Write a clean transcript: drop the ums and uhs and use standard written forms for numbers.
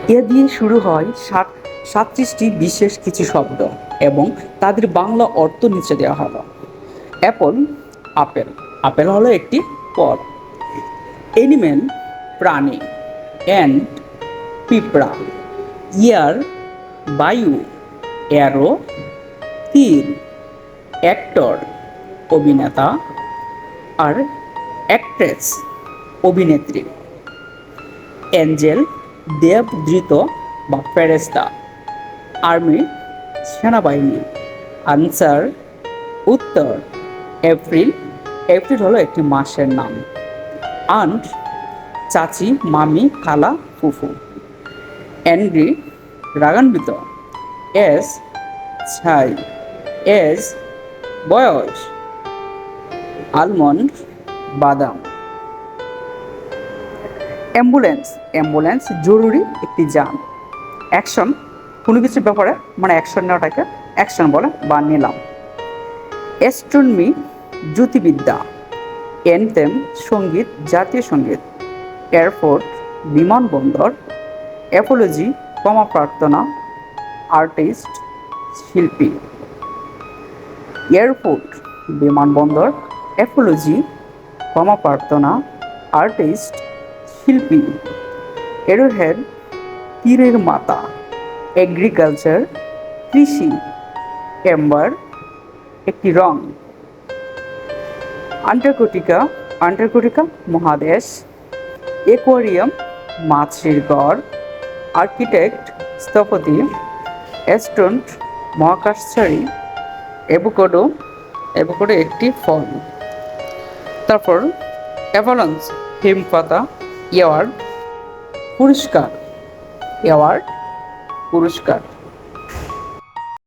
এ দিয়ে শুরু হয় 37টি বিশেষ কিছু শব্দ এবং তাদের বাংলা অর্থ নিচে দেওয়া হলো। Apple, apple. আপেল হলো একটি ফল। এনিম্যাল, প্রাণী। অ্যান্ট, পিঁপড়া। ইয়ার, বায়ু। অ্যারো, তীর। অ্যাক্টর, অভিনেতা। আর অ্যাক্ট্রেস, অভিনেত্রী। অ্যাঞ্জেল, দেবদূত বা ফেরেশতা। আর্মি, সেনাবাহিনী। আনসার, উত্তর। এপ্রিল, এপ্রিল হলো একটি মাসের নাম। আন্ট, চাচি, মামি, খালা, ফুফু। অ্যাংরি, রাগান্বিত। এজ, ছাই। এজ, বয়স। আলমন্ড, বাদাম। অ্যাম্বুলেন্স, অ্যাম্বুলেন্স জরুরি একটি যান। অ্যাকশন, কোনো কিছুর ব্যাপারে মানে অ্যাকশন নেওয়াটাকে অ্যাকশন বলে বা নিলাম। অ্যাস্ট্রোনমি, জ্যোতির্বিদ্যা। অ্যানথেম, সঙ্গীত, জাতীয় সঙ্গীত। এয়ারপোর্ট, বিমানবন্দর। অ্যাপোলজি, ক্ষমা প্রার্থনা। আর্টিস্ট, শিল্পী। এয়ারপোর্ট, বিমানবন্দর। অ্যাপোলজি, ক্ষমা প্রার্থনা। আর্টিস্ট, শিল্পী। এরোহেড, তীরের মাথা। এগ্রিকালচার, কৃষি। এম্বার, একটি রং। আন্টার্কটিকা, আন্টার্কটিকা মহাদেশ। অ্যাকোয়ারিয়াম, মাছের ঘর। আর্কিটেক্ট, স্থপতি। অ্যাস্ট্রোনট, মহাকাশচারী। অ্যাভোকাডো, অ্যাভোকাডো একটি ফল। তারপর অ্যাভালান্স, হিমপাতা। অ্যাওয়ার্ড, পুরস্কার। অ্যাওয়ার্ড, পুরস্কার।